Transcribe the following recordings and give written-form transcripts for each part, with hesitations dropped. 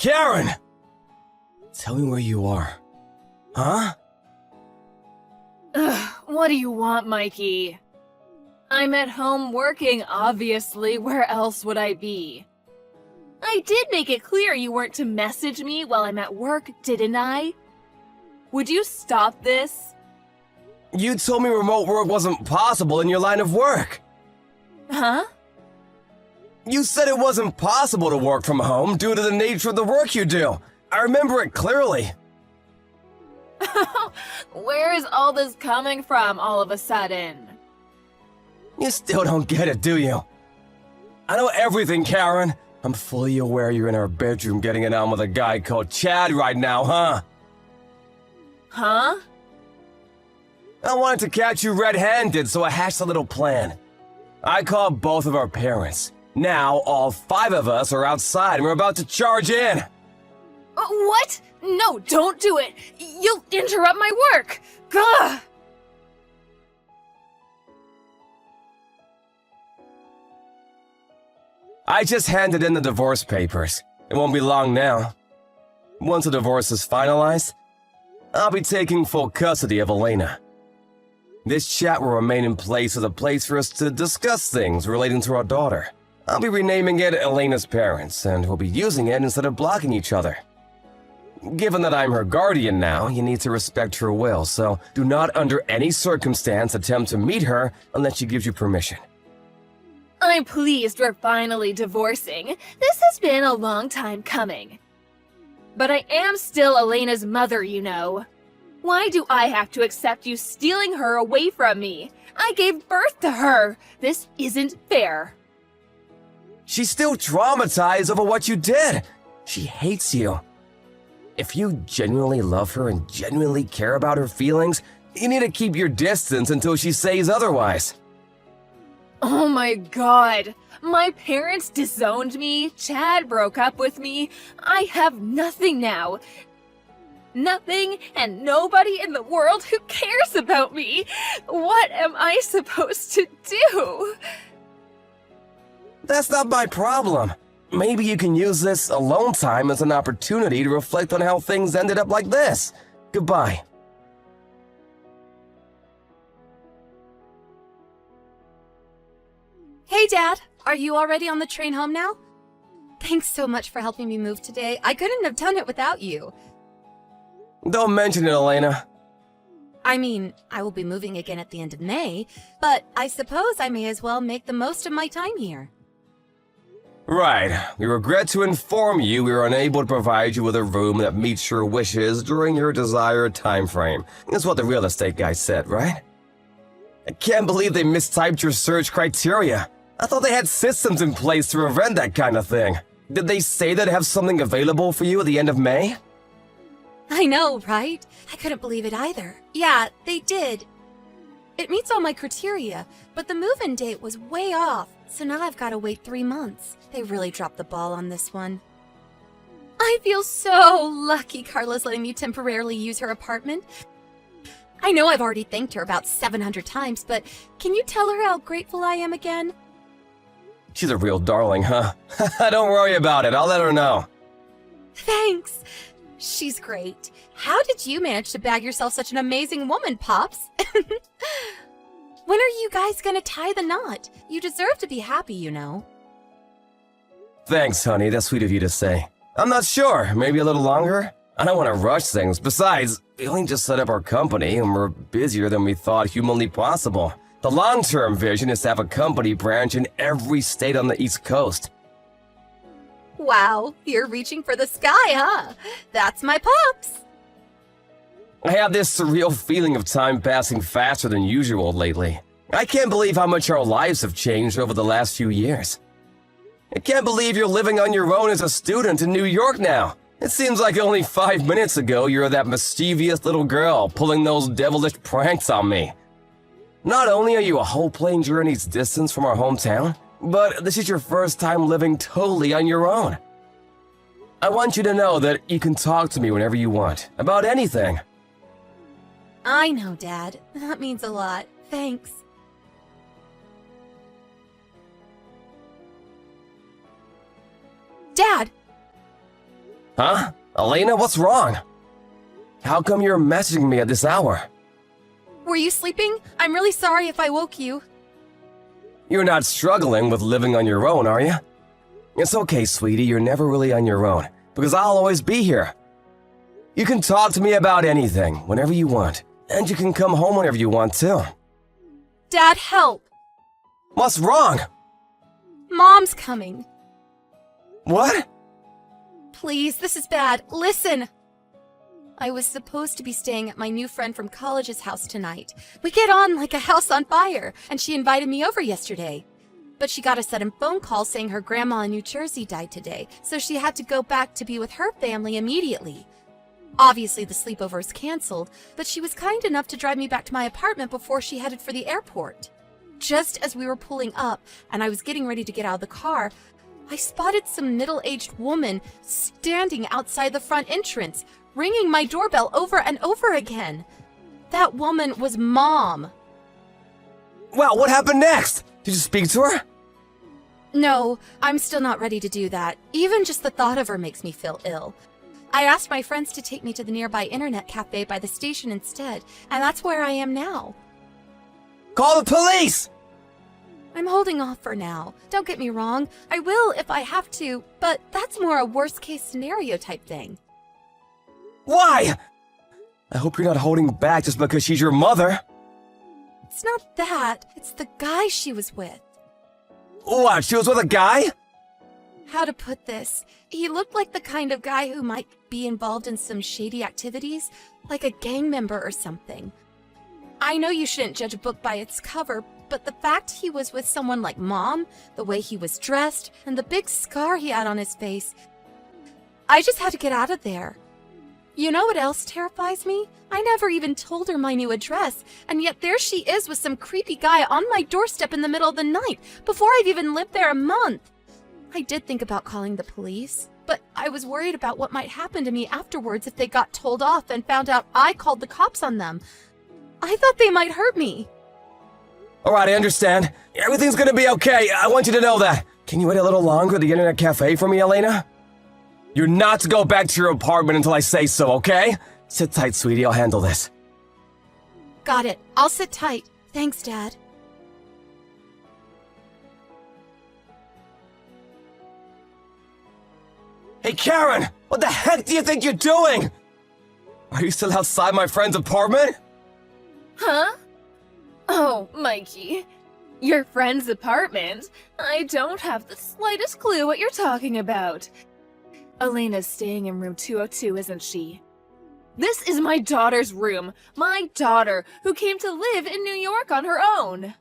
Karen! Tell me where you are. Huh? Ugh, what do you want, Mikey? I'm at home working, obviously. Where else would I be? I did make it clear you weren't to message me while I'm at work, didn't I? Would you stop this? You told me remote work wasn't possible in your line of work. Huh? You said it wasn't possible to work from home due to the nature of the work you do. I remember it clearly. Where is all this coming from all of a sudden? You still don't get it, do you? I know everything, Karen. I'm fully aware you're in our bedroom getting it on with a guy called Chad right now, huh? Huh? I wanted to catch you red-handed, so I hatched a little plan. I called both of our parents. Now, all 5 of us are outside and we're about to charge in. What? No, don't do it! You'll interrupt my work! Gah! I just handed in the divorce papers. It won't be long now. Once the divorce is finalized, I'll be taking full custody of Elena. This chat will remain in place as a place for us to discuss things relating to our daughter. I'll be renaming it Elena's Parents, and we'll be using it instead of blocking each other. Given that I'm her guardian now, you need to respect her will, so do not under any circumstance attempt to meet her unless she gives you permission. I'm pleased we're finally divorcing. This has been a long time coming. But I am still Elena's mother, you know. Why do I have to accept you stealing her away from me? I gave birth to her. This isn't fair. She's still traumatized over what you did. She hates you. If you genuinely love her and genuinely care about her feelings, you need to keep your distance until she says otherwise. Oh my god. My parents disowned me. Chad broke up with me. I have nothing now. Nothing and nobody in the world who cares about me. What am I supposed to do? That's not my problem. Maybe you can use this alone time as an opportunity to reflect on how things ended up like this. Goodbye. Hey, Dad! Are you already on the train home now? Thanks so much for helping me move today. I couldn't have done it without you. Don't mention it, Elena. I mean, I will be moving again at the end of May, but I suppose I may as well make the most of my time here. Right. We regret to inform you we are unable to provide you with a room that meets your wishes during your desired time frame. That's what the real estate guy said, right? I can't believe they mistyped your search criteria. I thought they had systems in place to prevent that kind of thing. Did they say they'd have something available for you at the end of May? I know, right? I couldn't believe it either. Yeah, they did. It meets all my criteria, but the move-in date was way off, so now I've got to wait 3 months. They really dropped the ball on this one. I feel so lucky Carla's letting me temporarily use her apartment. I know I've already thanked her about 700 times, but can you tell her how grateful I am again? She's a real darling, huh? Don't worry about it, I'll let her know. Thanks. She's great. How did you manage to bag yourself such an amazing woman, Pops? When are you guys gonna tie the knot? You deserve to be happy, you know. Thanks, honey, that's sweet of you to say. I'm not sure, maybe a little longer? I don't want to rush things. Besides, we only just set up our company and we're busier than we thought humanly possible. The long-term vision is to have a company branch in every state on the East Coast. Wow, you're reaching for the sky, huh? That's my Pops. I have this surreal feeling of time passing faster than usual lately. I can't believe how much our lives have changed over the last few years. I can't believe you're living on your own as a student in New York now. It seems like only 5 minutes ago you were that mischievous little girl pulling those devilish pranks on me. Not only are you a whole plane journey's distance from our hometown, but this is your first time living totally on your own. I want you to know that you can talk to me whenever you want, about anything. I know, Dad. That means a lot. Thanks. Dad! Huh? Elena, what's wrong? How come you're messaging me at this hour? Were you sleeping? I'm really sorry if I woke you. You're not struggling with living on your own, are you? It's okay, sweetie, you're never really on your own, because I'll always be here. You can talk to me about anything, whenever you want, and you can come home whenever you want too. Dad, help! What's wrong? Mom's coming. What? Please, this is bad. Listen! I was supposed to be staying at my new friend from college's house tonight. We get on like a house on fire, and she invited me over yesterday. But she got a sudden phone call saying her grandma in New Jersey died today, so she had to go back to be with her family immediately. Obviously, the sleepover is canceled, but she was kind enough to drive me back to my apartment before she headed for the airport. Just as we were pulling up, and I was getting ready to get out of the car, I spotted some middle-aged woman standing outside the front entrance, ringing my doorbell over and over again. That woman was Mom. Well, what happened next? Did you speak to her? No, I'm still not ready to do that. Even just the thought of her makes me feel ill. I asked my friends to take me to the nearby internet cafe by the station instead, and that's where I am now. Call the police! I'm holding off for now. Don't get me wrong, I will if I have to, but that's more a worst-case scenario type thing. Why? I hope you're not holding back just because she's your mother. It's not that, it's the guy she was with. What, she was with a guy? How to put this? He looked like the kind of guy who might be involved in some shady activities, like a gang member or something. I know you shouldn't judge a book by its cover, but the fact he was with someone like Mom, the way he was dressed, and the big scar he had on his face, I just had to get out of there. You know what else terrifies me? I never even told her my new address, and yet there she is with some creepy guy on my doorstep in the middle of the night, before I've even lived there a month. I did think about calling the police, but I was worried about what might happen to me afterwards if they got told off and found out I called the cops on them. I thought they might hurt me. Alright, I understand. Everything's gonna be okay. I want you to know that. Can you wait a little longer at the internet cafe for me, Elena? You're not to go back to your apartment until I say so, okay? Sit tight, sweetie. I'll handle this. Got it. I'll sit tight. Thanks, Dad. Hey, Karen! What the heck do you think you're doing? Are you still outside my friend's apartment? Huh? Oh, Mikey. Your friend's apartment? I don't have the slightest clue what you're talking about. Elena's staying in room 202, isn't she? This is my daughter's room. My daughter, who came to live in New York on her own.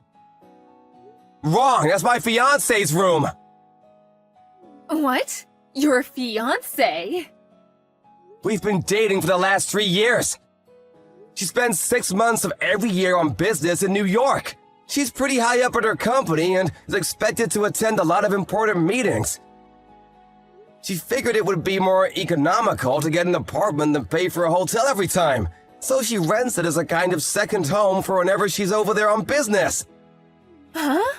Wrong! That's my fiancé's room! What? Your fiancé? We've been dating for the last 3 years. She spends 6 months of every year on business in New York. She's pretty high up at her company and is expected to attend a lot of important meetings. She figured it would be more economical to get an apartment than pay for a hotel every time, so she rents it as a kind of second home for whenever she's over there on business. Huh?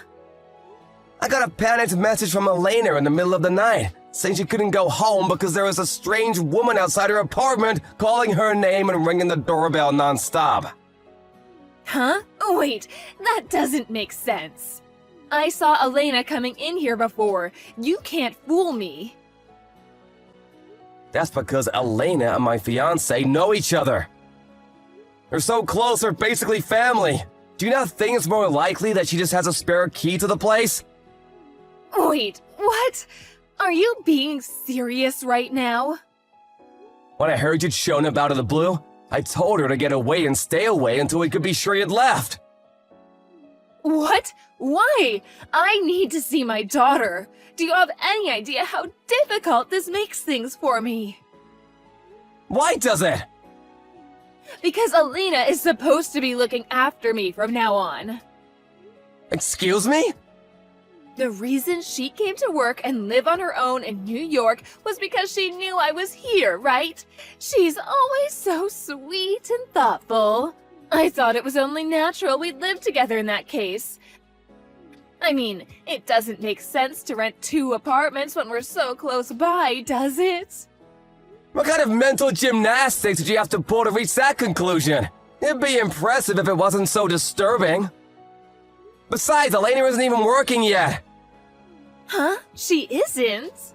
I got a panicked message from Elena in the middle of the night, saying she couldn't go home because there was a strange woman outside her apartment calling her name and ringing the doorbell nonstop. Huh? Wait, that doesn't make sense. I saw Elena coming in here before. You can't fool me. That's because Elena and my fiancé know each other. They're so close, they're basically family. Do you not think it's more likely that she just has a spare key to the place? Wait, what? Are you being serious right now? When I heard you'd shown up out of the blue, I told her to get away and stay away until we could be sure you'd left. What? Why? I need to see my daughter. Do you have any idea how difficult this makes things for me? Why does it? Because Elena is supposed to be looking after me from now on. Excuse me? The reason she came to work and live on her own in New York was because she knew I was here, right? She's always so sweet and thoughtful. I thought it was only natural we'd live together in that case. I mean, it doesn't make sense to rent 2 apartments when we're so close by, does it? What kind of mental gymnastics did you have to pull to reach that conclusion? It'd be impressive if it wasn't so disturbing. Besides, Elena isn't even working yet. Huh? She isn't?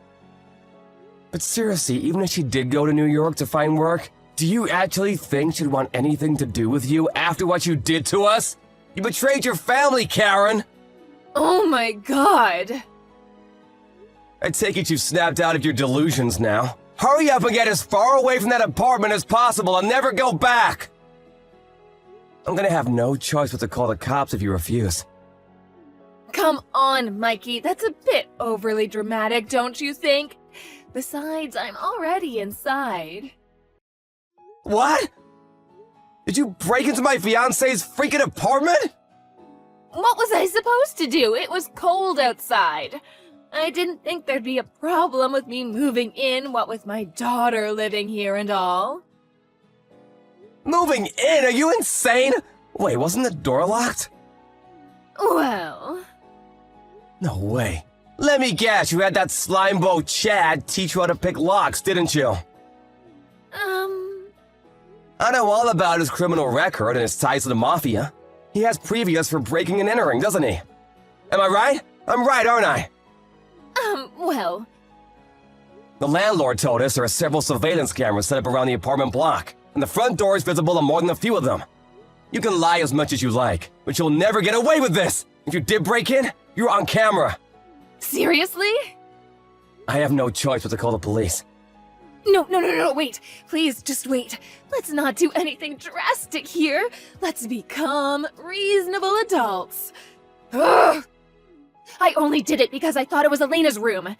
But seriously, even if she did go to New York to find work, do you actually think she'd want anything to do with you after what you did to us? You betrayed your family, Karen! Oh my god. I take it you've snapped out of your delusions now. Hurry up and get as far away from that apartment as possible and never go back! I'm gonna have no choice but to call the cops if you refuse. Come on, Mikey, that's a bit overly dramatic, don't you think? Besides, I'm already inside. What? Did you break into my fiancé's freaking apartment? What was I supposed to do? It was cold outside. I didn't think there'd be a problem with me moving in, what with my daughter living here and all. Moving in? Are you insane? Wait, wasn't the door locked? Well... No way. Let me guess, you had that slimebo Chad teach you how to pick locks, didn't you? I know all about his criminal record and his ties to the Mafia. He has previous for breaking and entering, doesn't he? Am I right? I'm right, aren't I? Well... The landlord told us there are several surveillance cameras set up around the apartment block, and the front door is visible on more than a few of them. You can lie as much as you like, but you'll never get away with this! If you did break in, you're on camera. Seriously? I have no choice but to call the police. No, wait. Please, just wait. Let's not do anything drastic here. Let's become reasonable adults. Ugh! I only did it because I thought it was Elena's room.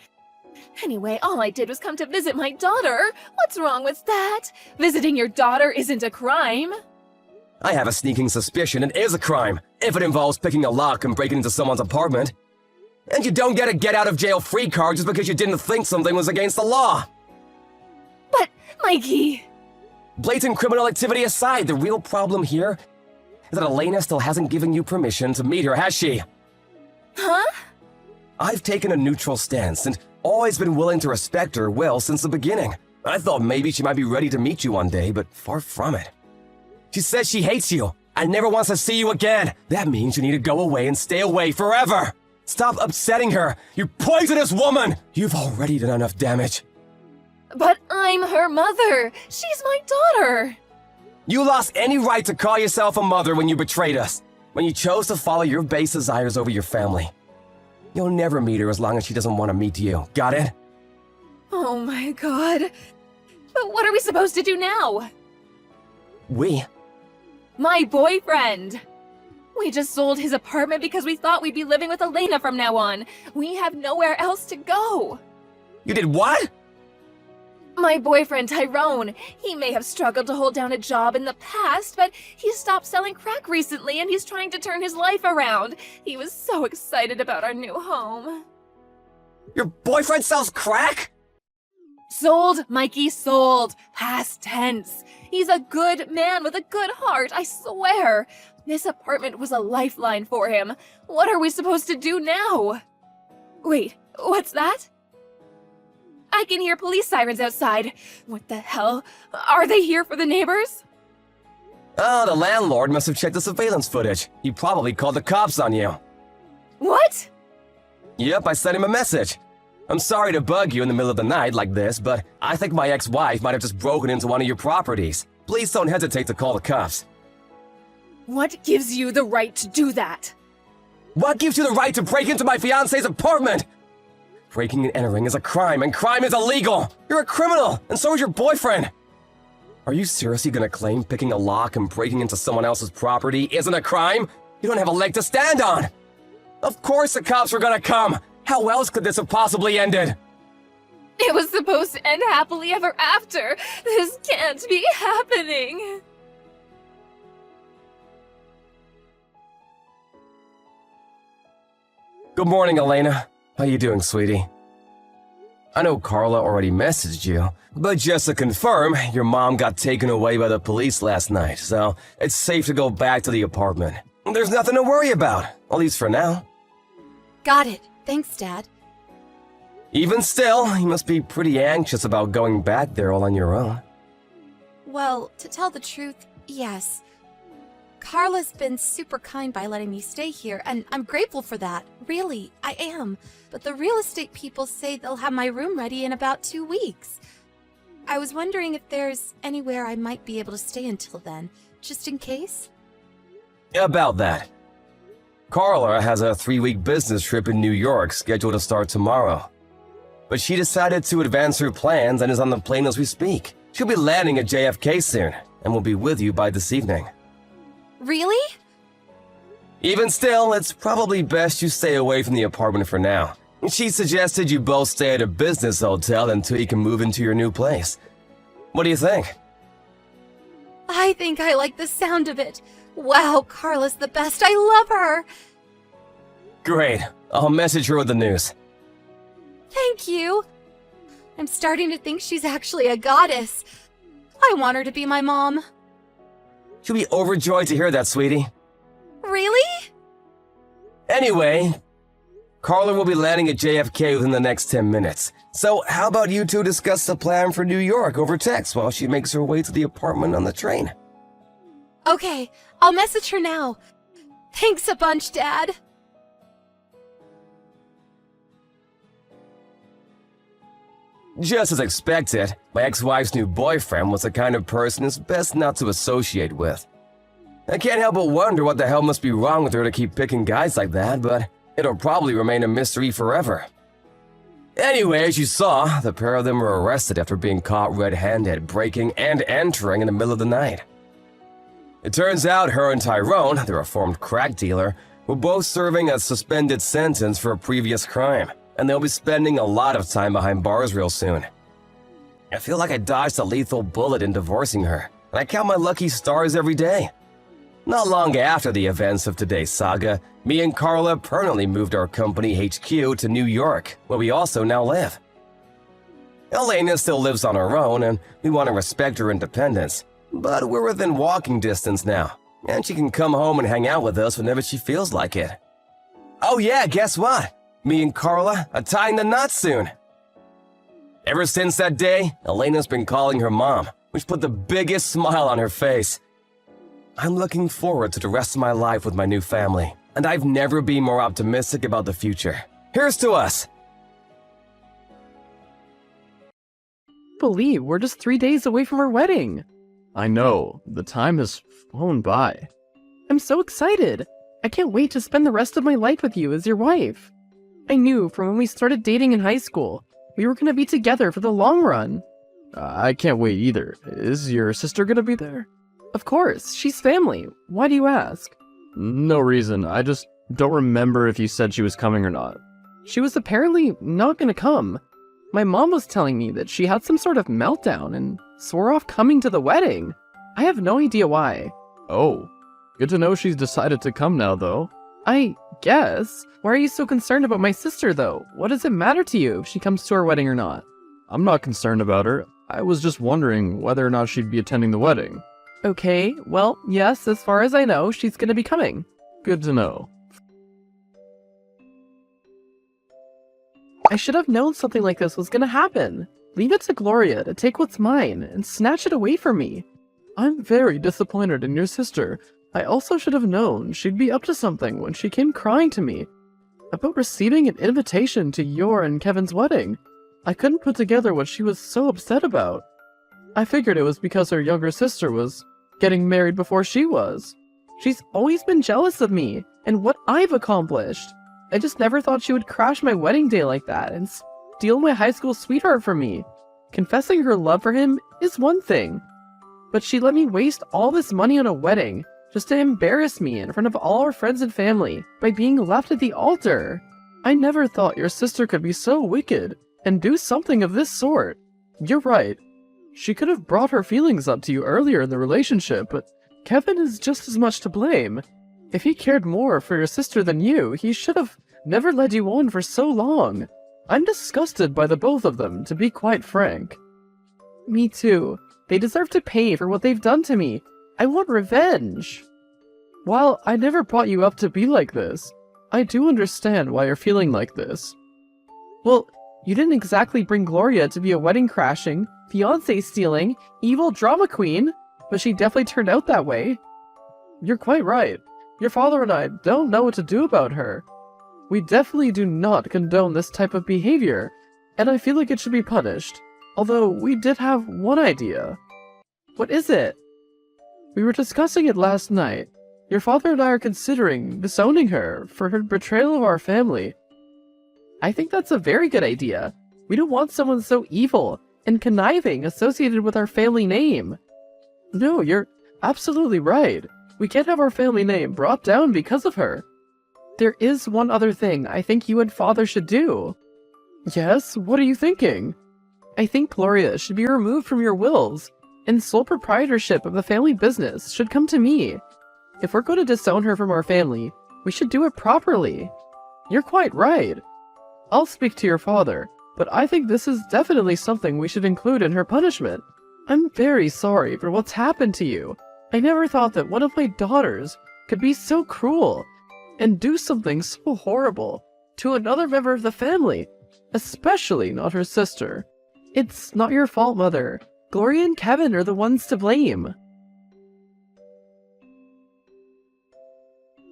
Anyway, all I did was come to visit my daughter. What's wrong with that? Visiting your daughter isn't a crime. I have a sneaking suspicion it is a crime, if it involves picking a lock and breaking into someone's apartment. And you don't get a get-out-of-jail-free card just because you didn't think something was against the law. But, Mikey... Blatant criminal activity aside, the real problem here is that Elena still hasn't given you permission to meet her, has she? Huh? I've taken a neutral stance and always been willing to respect her will since the beginning. I thought maybe she might be ready to meet you one day, but far from it. She says she hates you and never wants to see you again. That means you need to go away and stay away forever. Stop upsetting her, you poisonous woman! You've already done enough damage. But I'm her mother. She's my daughter. You lost any right to call yourself a mother when you betrayed us. When you chose to follow your base desires over your family. You'll never meet her as long as she doesn't want to meet you. Got it? Oh my god. But what are we supposed to do now? We? My boyfriend. We just sold his apartment because we thought we'd be living with Elena from now on. We have nowhere else to go. You did what? My boyfriend, Tyrone. He may have struggled to hold down a job in the past, but he stopped selling crack recently and he's trying to turn his life around. He was so excited about our new home. Your boyfriend sells crack? Sold, Mikey, sold. Past tense. He's a good man with a good heart, I swear. This apartment was a lifeline for him. What are we supposed to do now? Wait, what's that? I can hear police sirens outside. What the hell? Are they here for the neighbors? Oh, the landlord must have checked the surveillance footage. He probably called the cops on you. What? Yep, I sent him a message. I'm sorry to bug you in the middle of the night like this, but I think my ex-wife might have just broken into one of your properties. Please don't hesitate to call the cops. What gives you the right to do that? What gives you the right to break into my fiancé's apartment? Breaking and entering is a crime, and crime is illegal! You're a criminal, and so is your boyfriend! Are you seriously gonna claim picking a lock and breaking into someone else's property isn't a crime? You don't have a leg to stand on! Of course the cops were gonna come! How else could this have possibly ended? It was supposed to end happily ever after! This can't be happening! Good morning, Elena. How you doing, sweetie? I know Carla already messaged you, but just to confirm, your mom got taken away by the police last night, so it's safe to go back to the apartment. There's nothing to worry about, at least for now. Got it. Thanks, Dad. Even still, you must be pretty anxious about going back there all on your own. Well, to tell the truth, yes. Carla's been super kind by letting me stay here, and I'm grateful for that. Really, I am. But the real estate people say they'll have my room ready in about 2 weeks. I was wondering if there's anywhere I might be able to stay until then, just in case? About that. Carla has a 3-week business trip in New York scheduled to start tomorrow. But she decided to advance her plans and is on the plane as we speak. She'll be landing at JFK soon, and will be with you by this evening. Really? Even still, it's probably best you stay away from the apartment for now. She suggested you both stay at a business hotel until you can move into your new place. What do you think? I think I like the sound of it. Wow, Carla's the best. I love her. Great. I'll message her with the news. Thank you. I'm starting to think she's actually a goddess. I want her to be my mom. She'll be overjoyed to hear that, sweetie. Really? Anyway, Carla will be landing at JFK within the next 10 minutes. So how about you two discuss the plan for New York over text while she makes her way to the apartment on the train? Okay, I'll message her now. Thanks a bunch, Dad. Just as expected, my ex-wife's new boyfriend was the kind of person it's best not to associate with. I can't help but wonder what the hell must be wrong with her to keep picking guys like that, but it'll probably remain a mystery forever. Anyway, as you saw, the pair of them were arrested after being caught red-handed, breaking and entering in the middle of the night. It turns out her and Tyrone, the reformed crack dealer, were both serving a suspended sentence for a previous crime, and they'll be spending a lot of time behind bars real soon. I feel like I dodged a lethal bullet in divorcing her, and I count my lucky stars every day. Not long after the events of today's saga, me and Carla permanently moved our company HQ to New York, where we also now live. Elena still lives on her own, and we want to respect her independence, but we're within walking distance now, and she can come home and hang out with us whenever she feels like it. Oh yeah, guess what? Me and Carla are tying the knot soon. Ever since that day, Elena's been calling her mom, which put the biggest smile on her face. I'm looking forward to the rest of my life with my new family, and I've never been more optimistic about the future. Here's to us! Believe we're just 3 days away from our wedding. I know, the time has flown by. I'm so excited. I can't wait to spend the rest of my life with you as your wife. I knew from when we started dating in high school, we were going to be together for the long run. I can't wait either. Is your sister gonna be there? Of course, she's family. Why do you ask? No reason, I just don't remember if you said she was coming or not. She was apparently not going to come. My mom was telling me that she had some sort of meltdown and swore off coming to the wedding. I have no idea why. Oh, good to know she's decided to come now, though. I guess. Why are you so concerned about my sister, though? What does it matter to you if she comes to our wedding or not? I'm not concerned about her. I was just wondering whether or not she'd be attending the wedding. Okay, well, yes, as far as I know, she's gonna be coming. Good to know. I should have known something like this was gonna happen. Leave it to Gloria to take what's mine and snatch it away from me. I'm very disappointed in your sister. I also should have known she'd be up to something when she came crying to me about receiving an invitation to your and Kevin's wedding. I couldn't put together what she was so upset about. I figured it was because her younger sister was getting married before she was. She's always been jealous of me and what I've accomplished. I just never thought she would crash my wedding day like that and steal my high school sweetheart from me. Confessing her love for him is one thing, but she let me waste all this money on a wedding just to embarrass me in front of all our friends and family by being left at the altar. I never thought your sister could be so wicked and do something of this sort. You're right. She could have brought her feelings up to you earlier in the relationship, but Kevin is just as much to blame. If he cared more for your sister than you, he should have never led you on for so long. I'm disgusted by the both of them, to be quite frank. Me too. They deserve to pay for what they've done to me. I want revenge. While I never brought you up to be like this, I do understand why you're feeling like this. Well, You didn't exactly bring Gloria to be a wedding crashing, fiancé stealing, evil drama queen, but she definitely turned out that way. You're quite right. Your father and I don't know what to do about her. We definitely do not condone this type of behavior, and I feel like it should be punished. Although, we did have one idea. What is it? We were discussing it last night. Your father and I are considering disowning her for her betrayal of our family. I think that's a very good idea. We don't want someone so evil and conniving associated with our family name. No, you're absolutely right. We can't have our family name brought down because of her. There is one other thing I think you and father should do. Yes, what are you thinking? I think Gloria should be removed from your wills, and sole proprietorship of the family business should come to me. If we're going to disown her from our family, we should do it properly. You're quite right. I'll speak to your father, but I think this is definitely something we should include in her punishment. I'm very sorry for what's happened to you. I never thought that one of my daughters could be so cruel and do something so horrible to another member of the family, especially not her sister. It's not your fault, Mother. Gloria and Kevin are the ones to blame.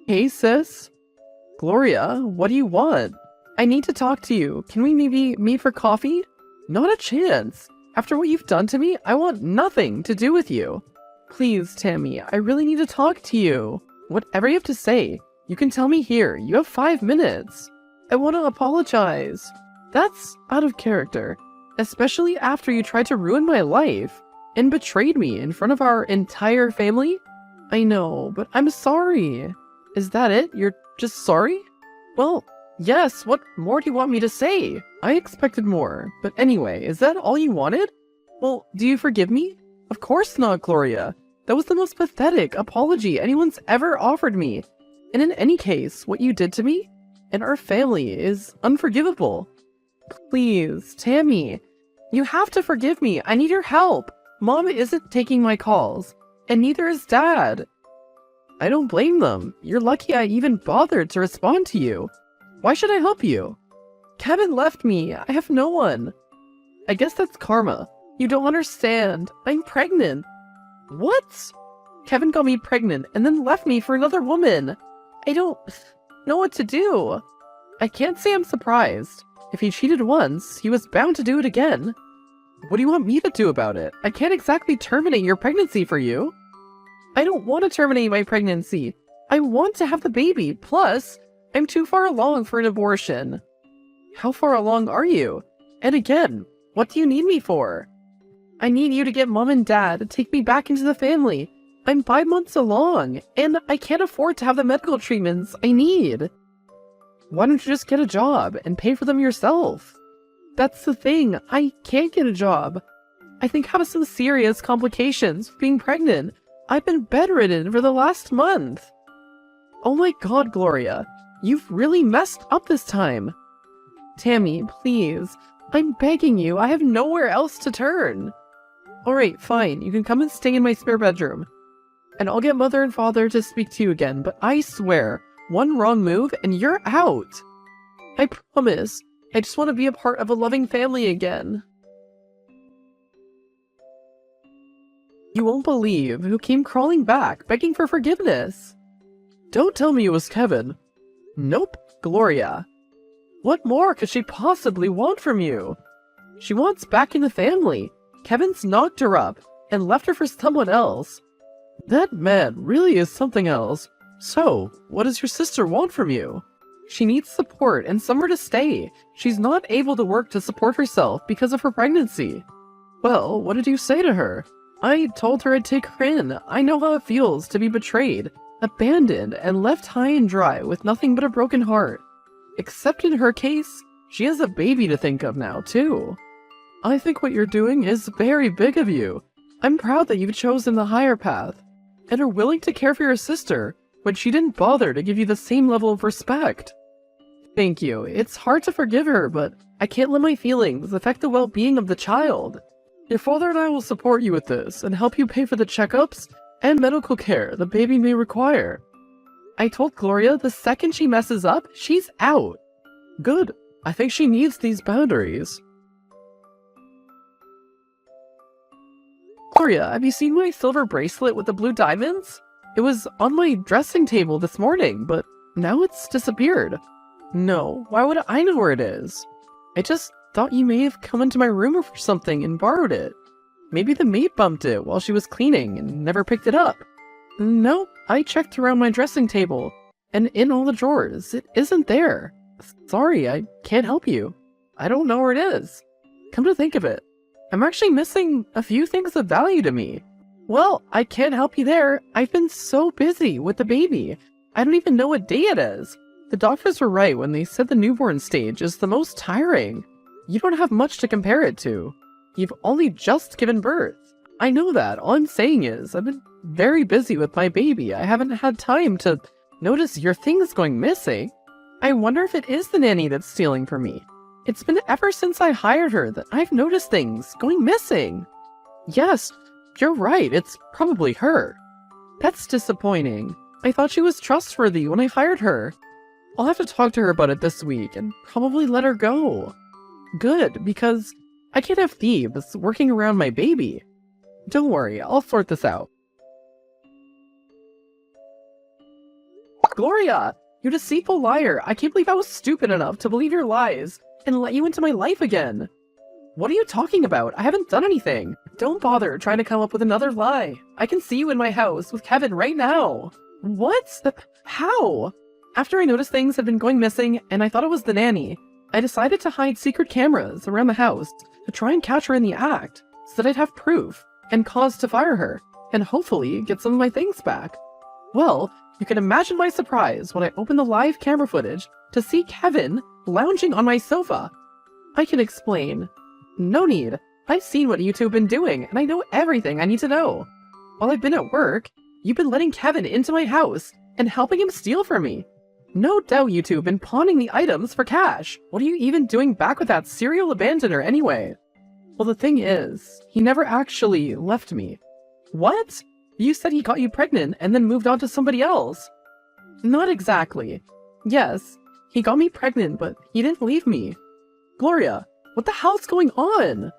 Hey, sis. Gloria, what do you want? I need to talk to you. Can we maybe meet for coffee? Not a chance. After what you've done to me, I want nothing to do with you. Please, Tammy, I really need to talk to you. Whatever you have to say, you can tell me here. You have 5 minutes. I want to apologize. That's out of character, especially after you tried to ruin my life and betrayed me in front of our entire family. I know, but I'm sorry. Is that it? You're just sorry? Well, yes, what more do you want me to say? I expected more, but anyway, is that all you wanted? Well, do you forgive me? Of course not, Gloria. That was the most pathetic apology anyone's ever offered me. And in any case, what you did to me and our family is unforgivable. Please, Tammy, you have to forgive me. I need your help. Mom isn't taking my calls, and neither is Dad. I don't blame them. You're lucky I even bothered to respond to you. Why should I help you? Kevin left me. I have no one. I guess that's karma. You don't understand. I'm pregnant. What? Kevin got me pregnant and then left me for another woman. I don't know what to do. I can't say I'm surprised. If he cheated once, he was bound to do it again. What do you want me to do about it? I can't exactly terminate your pregnancy for you. I don't want to terminate my pregnancy. I want to have the baby. Plus, I'm too far along for an abortion. How far along are you? And again, what do you need me for? I need you to get Mom and Dad to take me back into the family. I'm 5 months along, and I can't afford to have the medical treatments I need. Why don't you just get a job and pay for them yourself? That's the thing, I can't get a job. I think I have some serious complications with being pregnant. I've been bedridden for the last month. Oh my god, Gloria. You've really messed up this time. Tammy, please. I'm begging you. I have nowhere else to turn. Alright, fine. You can come and stay in my spare bedroom. And I'll get Mother and Father to speak to you again, but I swear, one wrong move and you're out. I promise. I just want to be a part of a loving family again. You won't believe who came crawling back, begging for forgiveness. Don't tell me it was Kevin. Nope, Gloria. What more could she possibly want from you? She wants back in the family. Kevin's knocked her up and left her for someone else. That man really is something else. So, what does your sister want from you? She needs support and somewhere to stay. She's not able to work to support herself because of her pregnancy. Well, what did you say to her? I told her I'd take her in. I know how it feels to be betrayed, abandoned, and left high and dry with nothing but a broken heart. Except in her case, she has a baby to think of now, too. I think what you're doing is very big of you. I'm proud that you've chosen the higher path, and are willing to care for your sister when she didn't bother to give you the same level of respect. Thank you. It's hard to forgive her, but I can't let my feelings affect the well-being of the child. Your father and I will support you with this and help you pay for the checkups and medical care the baby may require. I told Gloria the second she messes up, she's out. Good. I think she needs these boundaries. Gloria, have you seen my silver bracelet with the blue diamonds? It was on my dressing table this morning, but now it's disappeared. No, why would I know where it is? I just thought you may have come into my room or something and borrowed it. Maybe the maid bumped it while she was cleaning and never picked it up. Nope, I checked around my dressing table, and in all the drawers, it isn't there. Sorry, I can't help you. I don't know where it is. Come to think of it, I'm actually missing a few things of value to me. Well, I can't help you there. I've been so busy with the baby. I don't even know what day it is. The doctors were right when they said the newborn stage is the most tiring. You don't have much to compare it to. You've only just given birth. I know that. All I'm saying is, I've been very busy with my baby. I haven't had time to notice your things going missing. I wonder if it is the nanny that's stealing from me. It's been ever since I hired her that I've noticed things going missing. Yes, you're right. It's probably her. That's disappointing. I thought she was trustworthy when I hired her. I'll have to talk to her about it this week and probably let her go. Good, because I can't have thieves working around my baby. Don't worry, I'll sort this out. Gloria, you deceitful liar. I can't believe I was stupid enough to believe your lies and let you into my life again. What are you talking about? I haven't done anything. Don't bother trying to come up with another lie. I can see you in my house with Kevin right now. What? How? After I noticed things had been going missing and I thought it was the nanny, I decided to hide secret cameras around the house to try and catch her in the act so that I'd have proof and cause to fire her and hopefully get some of my things back. Well, you can imagine my surprise when I opened the live camera footage to see Kevin lounging on my sofa. I can explain. No need. I've seen what you two have been doing and I know everything I need to know. While I've been at work, you've been letting Kevin into my house and helping him steal from me. No doubt you two have been pawning the items for cash. What are you even doing back with that serial abandoner anyway? Well, the thing is, he never actually left me. What? You said he got you pregnant and then moved on to somebody else. Not exactly. Yes, he got me pregnant, but he didn't leave me. Gloria, what the hell's going on?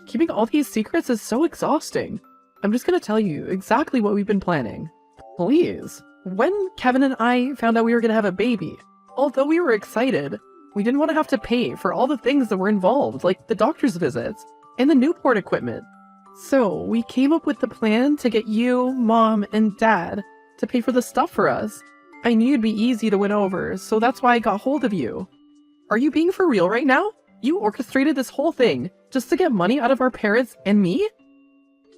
Keeping all these secrets is so exhausting. I'm just gonna tell you exactly what we've been planning. Please. When Kevin and I found out we were gonna have a baby, although we were excited, we didn't want to have to pay for all the things that were involved, like the doctor's visits and the Newport equipment. So we came up with the plan to get you, Mom, and Dad to pay for the stuff for us. I knew you'd be easy to win over, so that's why I got hold of you. Are you being for real right now? You orchestrated this whole thing just to get money out of our parents and me?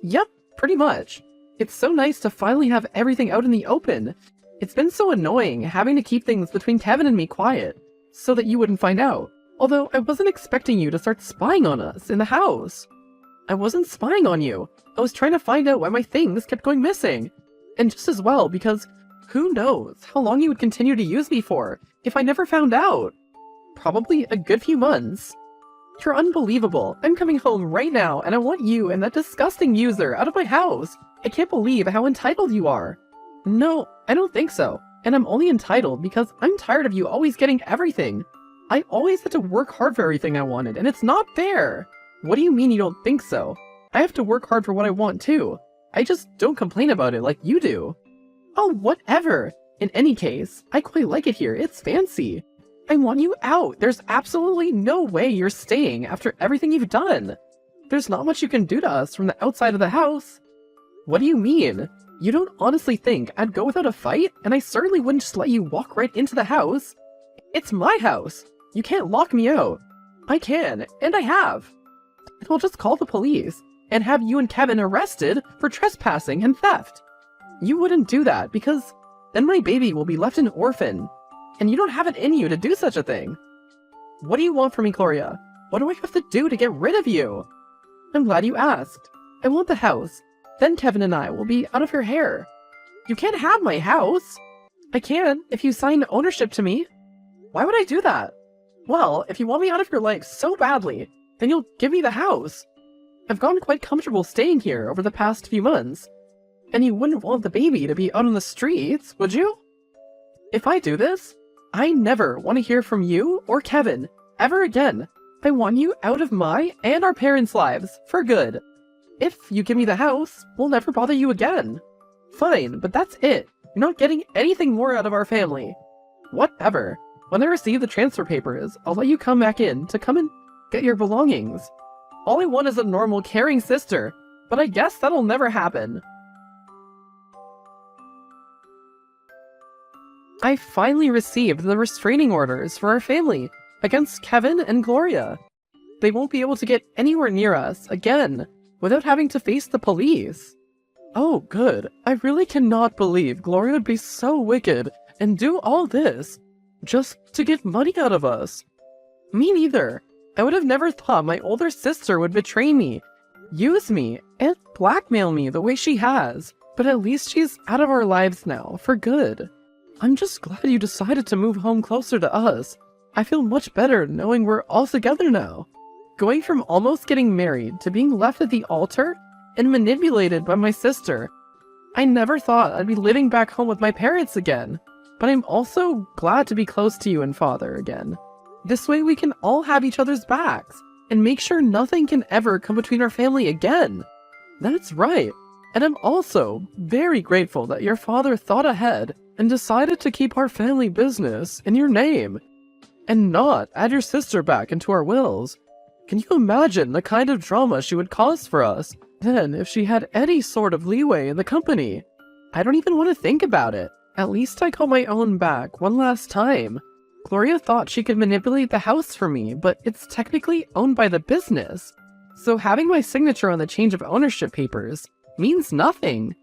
Yep, pretty much. It's so nice to finally have everything out in the open. It's been so annoying having to keep things between Kevin and me quiet, so that you wouldn't find out. Although I wasn't expecting you to start spying on us in the house. I wasn't spying on you. I was trying to find out why my things kept going missing. And just as well, because who knows how long you would continue to use me for if I never found out. Probably a good few months. You're unbelievable. I'm coming home right now and I want you and that disgusting user out of my house. I can't believe how entitled you are. No, I don't think so. And I'm only entitled because I'm tired of you always getting everything. I always had to work hard for everything I wanted, and it's not fair. What do you mean you don't think so? I have to work hard for what I want too. I just don't complain about it like you do. Oh, whatever. In any case, I quite like it here. It's fancy. I want you out. There's absolutely no way you're staying after everything you've done. There's not much you can do to us from the outside of the house. What do you mean? You don't honestly think I'd go without a fight? And I certainly wouldn't just let you walk right into the house. It's my house. You can't lock me out. I can, and I have. And I'll just call the police and have you and Kevin arrested for trespassing and theft. You wouldn't do that because then my baby will be left an orphan. And you don't have it in you to do such a thing. What do you want from me, Gloria? What do I have to do to get rid of you? I'm glad you asked. I want the house. Then Kevin and I will be out of your hair. You can't have my house. I can if you sign ownership to me. Why would I do that? Well, if you want me out of your life so badly, then you'll give me the house. I've gotten quite comfortable staying here over the past few months. And you wouldn't want the baby to be out on the streets, would you? If I do this, I never want to hear from you or Kevin ever again. I want you out of my and our parents' lives, for good. If you give me the house, we'll never bother you again. Fine, but that's it. You're not getting anything more out of our family. Whatever. When I receive the transfer papers, I'll let you come back in to come and get your belongings. All I want is a normal, caring sister, but I guess that'll never happen. I finally received the restraining orders for our family against Kevin and Gloria. They won't be able to get anywhere near us again without having to face the police. Oh, good. I really cannot believe Gloria would be so wicked and do all this just to get money out of us. Me neither. I would have never thought my older sister would betray me, use me, and blackmail me the way she has. But at least she's out of our lives now, for good. I'm just glad you decided to move home closer to us. I feel much better knowing we're all together now. Going from almost getting married to being left at the altar and manipulated by my sister. I never thought I'd be living back home with my parents again, but I'm also glad to be close to you and Father again. This way we can all have each other's backs and make sure nothing can ever come between our family again. That's right. And I'm also very grateful that your father thought ahead and decided to keep our family business in your name and not add your sister back into our wills. Can you imagine the kind of drama she would cause for us then if she had any sort of leeway in the company? I don't even want to think about it. At least I got my own back one last time. Gloria thought she could manipulate the house for me, but it's technically owned by the business. So having my signature on the change of ownership papers means nothing.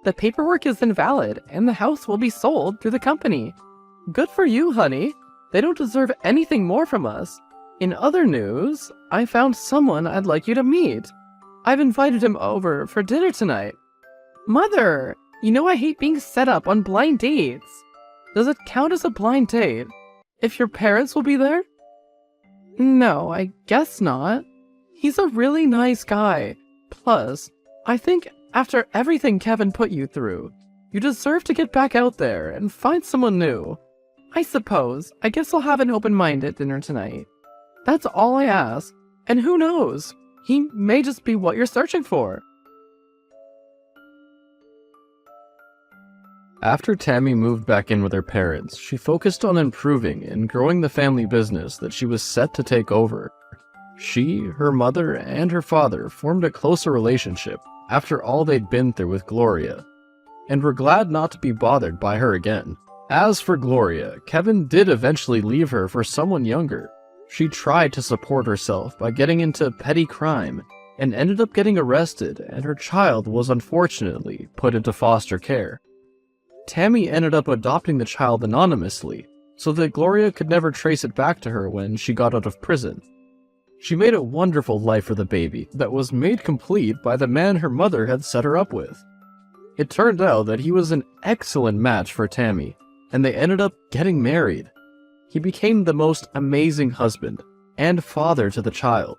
The paperwork is invalid, and the house will be sold through the company. Good for you, honey. They don't deserve anything more from us. In other news, I found someone I'd like you to meet. I've invited him over for dinner tonight. Mother, you know I hate being set up on blind dates. Does it count as a blind date if your parents will be there? No, I guess not. He's a really nice guy. Plus, I think after everything Kevin put you through, you deserve to get back out there and find someone new. I suppose. I guess I'll have an open mind at dinner tonight. That's all I ask. And who knows? He may just be what you're searching for. After Tammy moved back in with her parents, she focused on improving and growing the family business that she was set to take over. She, her mother, and her father formed a closer relationship after all they'd been through with Gloria, and were glad not to be bothered by her again. As for Gloria, Kevin did eventually leave her for someone younger. She tried to support herself by getting into petty crime, and ended up getting arrested, and her child was unfortunately put into foster care. Tammy ended up adopting the child anonymously, so that Gloria could never trace it back to her when she got out of prison. She made a wonderful life for the baby that was made complete by the man her mother had set her up with. It turned out that he was an excellent match for Tammy, and they ended up getting married. He became the most amazing husband and father to the child.